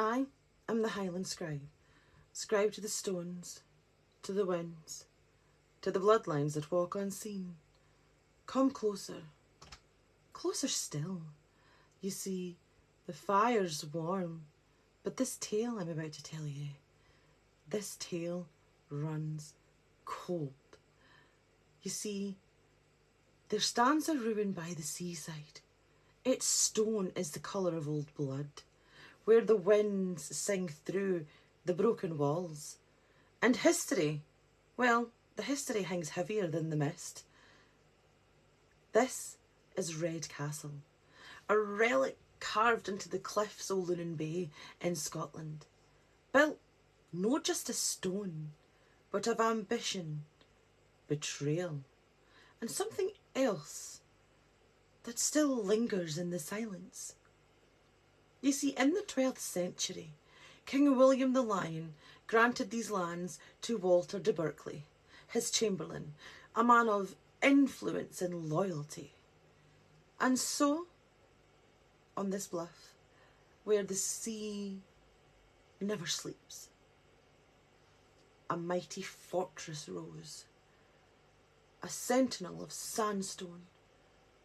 I am the Highland Scribe, scribe to the stones, to the winds, to the bloodlines that walk unseen. Come closer, closer still. You see, the fire's warm, but this tale I'm about to tell you, this tale runs cold. You see, there stands a ruin by the seaside. Its stone is the colour of old blood, where the winds sing through the broken walls. And history, well, the history hangs heavier than the mist. This is Red Castle, a relic carved into the cliffs of Lunan Bay in Scotland, built not just of stone, but of ambition, betrayal, and something else that still lingers in the silence. You see, in the 12th century, King William the Lion granted these lands to Walter de Berkeley, his chamberlain, a man of influence and loyalty. And so, on this bluff, where the sea never sleeps, a mighty fortress rose, a sentinel of sandstone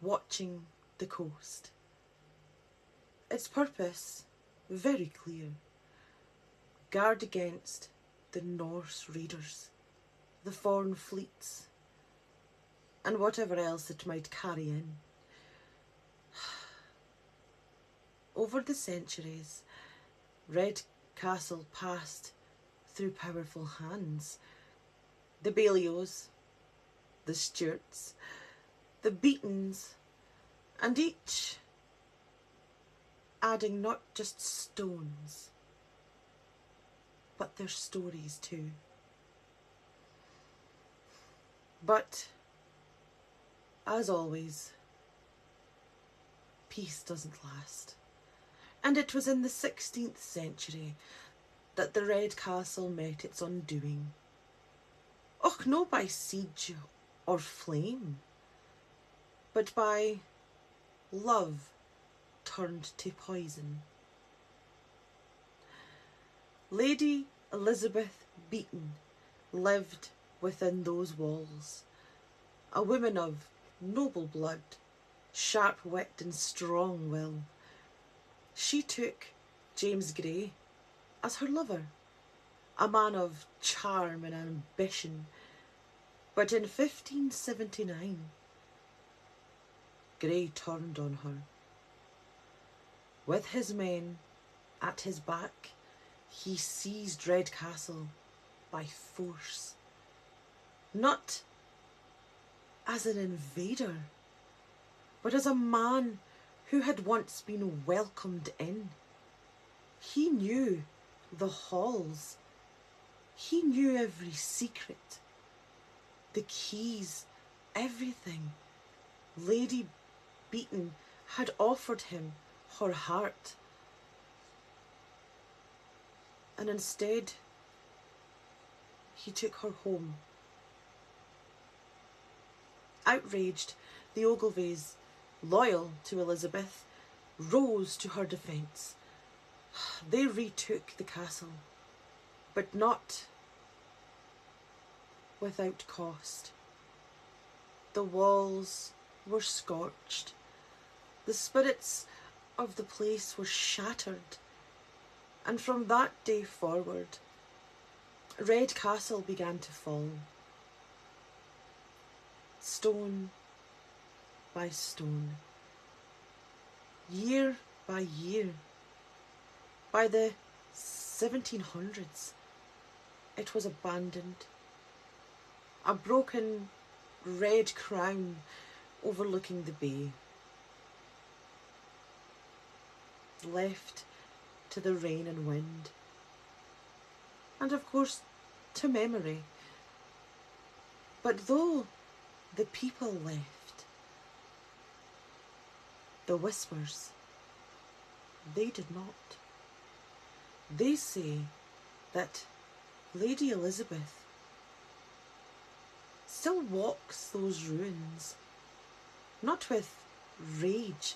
watching the coast. Its purpose very clear: guard against the Norse raiders, the foreign fleets, and whatever else it might carry in. Over the centuries, Red Castle passed through powerful hands. The Balios, the Stuarts, the Beatons, and each adding not just stones, but their stories too. But, as always, peace doesn't last. And it was in the 16th century that the Red Castle met its undoing. Och, no by siege or flame, but by love turned to poison. Lady Elizabeth Beaton lived within those walls, a woman of noble blood, sharp wit and strong will. She took James Grey as her lover, a man of charm and ambition. But in 1579, Grey turned on her. With his men at his back, he seized Red Castle by force. Not as an invader, but as a man who had once been welcomed in. He knew the halls. He knew every secret, the keys, everything. Lady Beaton had offered him her heart, and instead he took her home. Outraged, the Ogilvies, loyal to Elizabeth, rose to her defence. They retook the castle, but not without cost. The walls were scorched. The spirits of the place were shattered. And from that day forward, Red Castle began to fall. Stone by stone, year by year. By the 1700s, it was abandoned. A broken red crown overlooking the bay, left to the rain and wind, and of course to memory. But though the people left, the whispers, they did not. They say that Lady Elizabeth still walks those ruins, not with rage,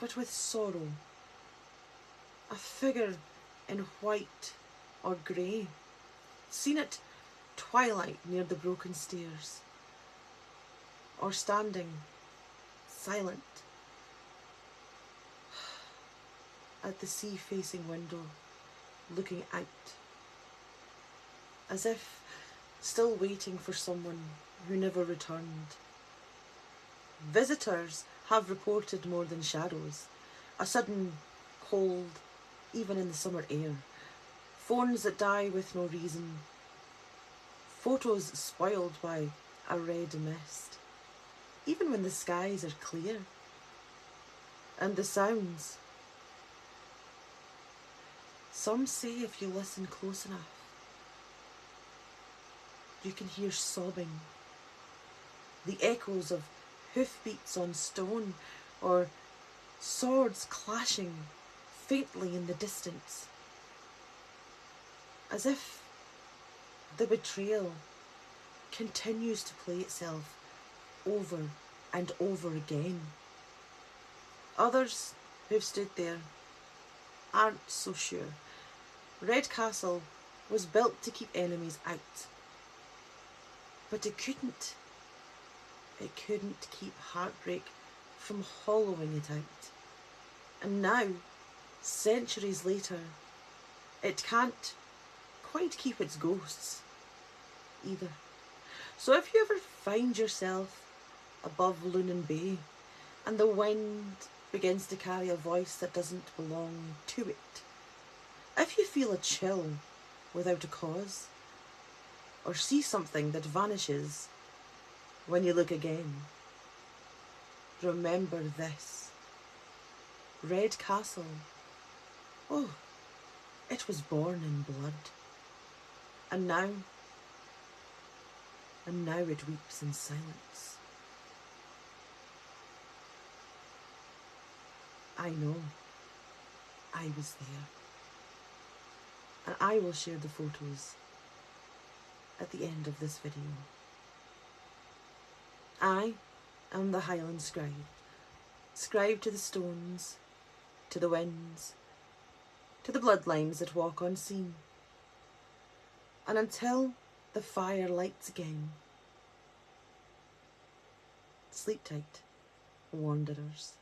but with sorrow, a figure in white or grey, seen at twilight near the broken stairs, or standing silent at the sea-facing window, looking out, as if still waiting for someone who never returned. Visitors have reported more than shadows, a sudden cold, even in the summer air, phones that die with no reason, photos spoiled by a red mist, even when the skies are clear, and the sounds. Some say if you listen close enough, you can hear sobbing, the echoes of hoofbeats on stone, or swords clashing faintly in the distance, as if the betrayal continues to play itself over and over again. Others who've stood there aren't so sure. Red Castle was built to keep enemies out, but it couldn't keep heartbreak from hollowing it out. And now, centuries later, it can't quite keep its ghosts either. So if you ever find yourself above Lunan Bay and the wind begins to carry a voice that doesn't belong to it, if you feel a chill without a cause, or see something that vanishes when you look again, remember this. Red Castle, oh, it was born in blood. And now it weeps in silence. I know, I was there. And I will share the photos at the end of this video. I am the Highland Scribe, scribe to the stones, to the winds, to the bloodlines that walk unseen. And until the fire lights again, sleep tight, wanderers.